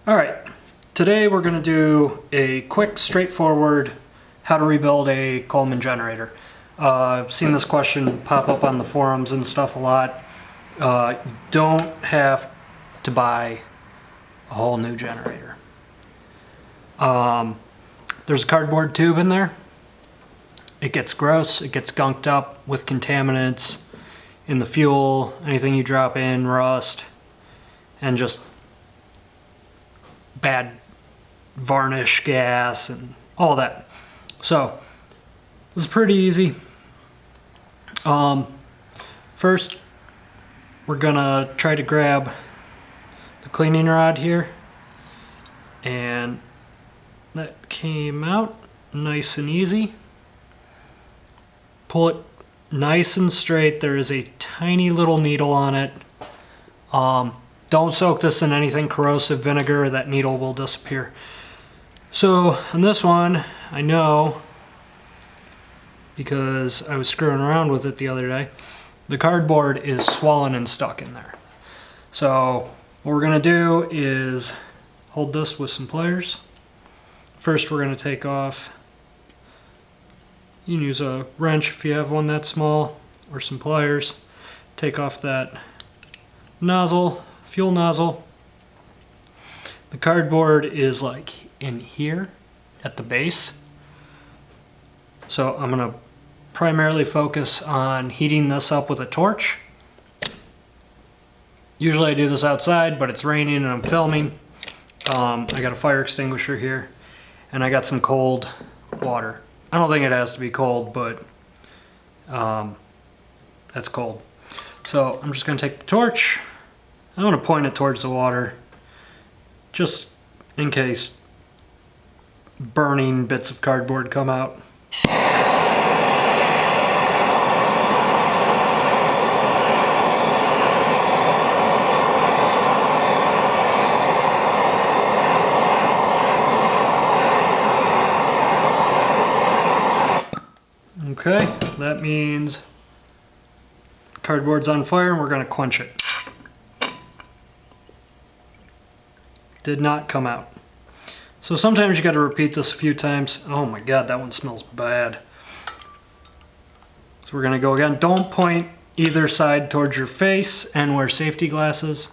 All right, today we're going to do a quick, straightforward how to rebuild a Coleman generator. I've seen this question pop up on the forums and stuff a lot. You don't have to buy a whole new generator. There's a cardboard tube in there. It gets gross, it gets gunked up with contaminants in the fuel, anything you drop in, rust, and just bad varnish gas and all that. So it was pretty easy. First we're gonna try to grab the cleaning rod here, and that came out nice and easy. Pull it nice and straight. There is a tiny little needle on it. Don't soak this in anything corrosive, vinegar, that needle will disappear. So on this one, I know because I was screwing around with it the other day, the cardboard is swollen and stuck in there. So what we're gonna do is hold this with some pliers. First we're gonna take off, you can use a wrench if you have one that small, or some pliers. Take off that nozzle, fuel nozzle. The cardboard is like in here at the base. So I'm gonna primarily focus on heating this up with a torch. Usually I do this outside, but it's raining and I'm filming. I got a fire extinguisher here, and I got some cold water. I don't think it has to be cold, but that's cold. So I'm just gonna take the torch. I want to point it towards the water, just in case burning bits of cardboard come out. Okay, that means cardboard's on fire and we're gonna quench it. Did not come out. So sometimes you gotta repeat this a few times. Oh my God, that one smells bad. So we're gonna go again. Don't point either side towards your face and wear safety glasses.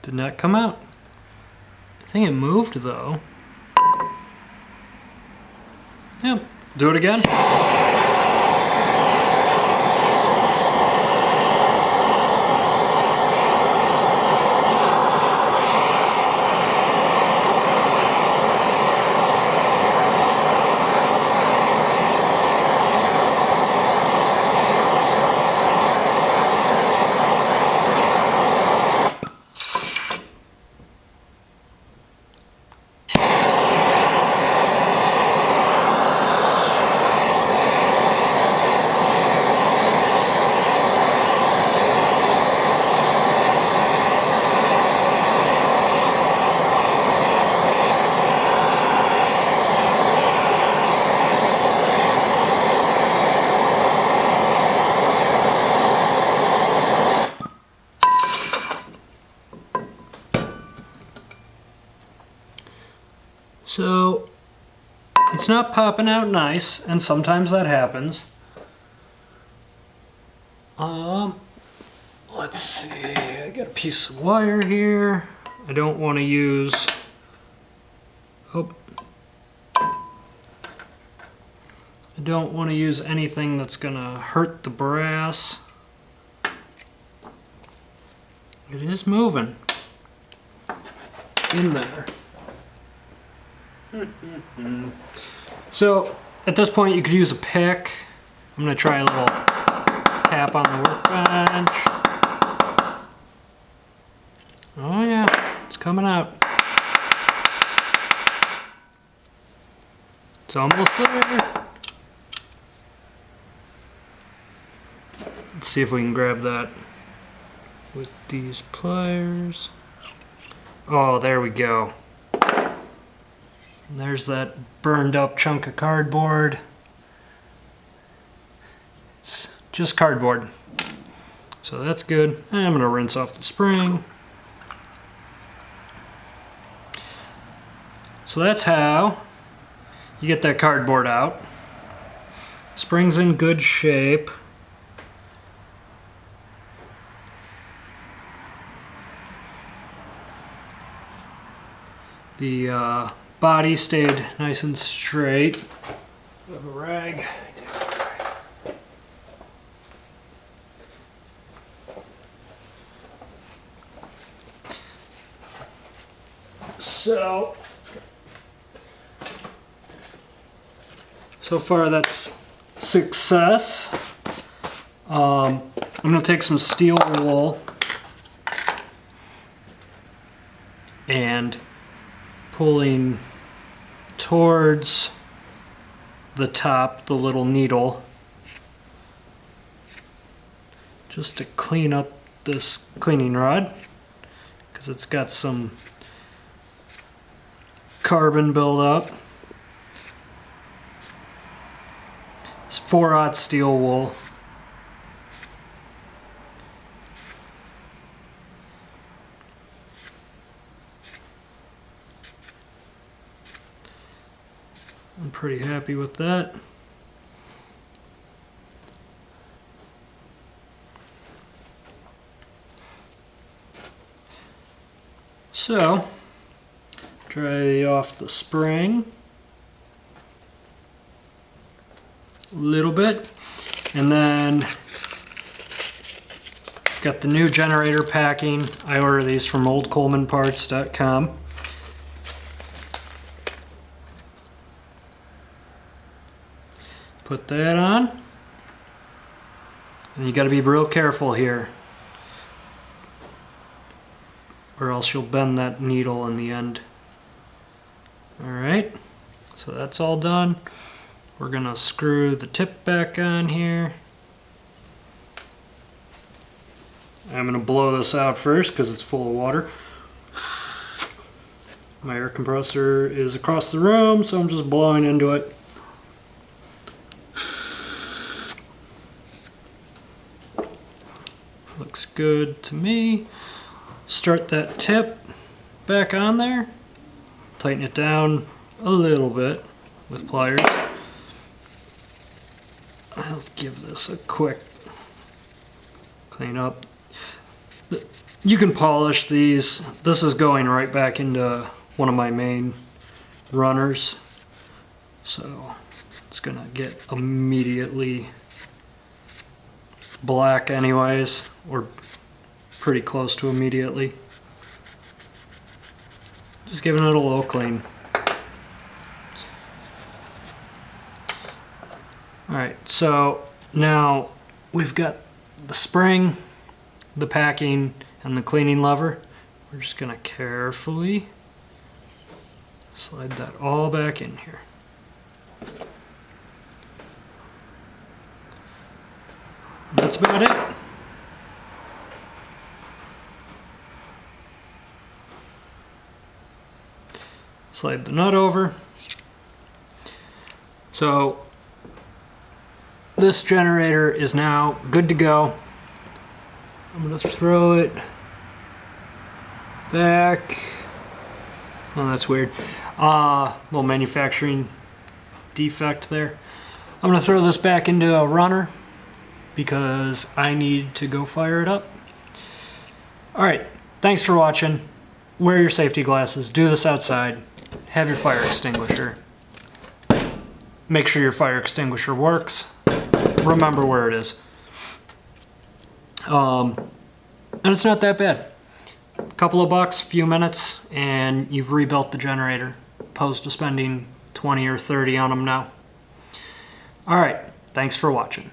Did not come out. I think it moved though. Yep. Do it again. So it's not popping out nice, and sometimes that happens. Let's see, I got a piece of wire here. I don't want to use, I don't want to use anything that's gonna hurt the brass. It is moving in there. So at this point you could use a pick. I'm going to try a little tap on the workbench. Oh yeah, it's coming out. It's almost there. Let's see if we can grab that with these pliers. Oh, there we go. And there's that burned up chunk of cardboard. It's just cardboard. So that's good. And I'm going to rinse off the spring. So that's how you get that cardboard out. Spring's in good shape. The body stayed nice and straight. I have a rag. So far that's success. I'm going to take some steel wool and pulling towards the top, the little needle, just to clean up this cleaning rod because it's got some carbon buildup. It's 4/0 steel wool. I'm pretty happy with that. So, dry off the spring a little bit, and then got the new generator packing. I order these from oldcolemanparts.com. Put that on, and you got to be real careful here, or else you'll bend that needle in the end. Alright, so that's all done. We're gonna screw the tip back on here. I'm gonna blow this out first because it's full of water. My air compressor is across the room, so I'm just blowing into it. Looks good to me. Start that tip back on there. Tighten it down a little bit with pliers. I'll give this a quick clean up. You can polish these. This is going right back into one of my main runners. So it's gonna get immediately black anyways, or pretty close to immediately. Just giving it a little clean. Alright, so now we've got the spring, the packing, and the cleaning lever. We're just going to carefully slide that all back in here. That's about it. Slide the nut over. So this generator is now good to go. I'm going to throw it back. Oh, that's weird. Little manufacturing defect there. I'm going to throw this back into a runner because I need to go fire it up. Alright, thanks for watching. Wear your safety glasses. Do this outside. Have your fire extinguisher. Make sure your fire extinguisher works. Remember where it is. And it's not that bad. A couple of bucks, few minutes, and you've rebuilt the generator, opposed to spending 20 or 30 on them now. Alright, thanks for watching.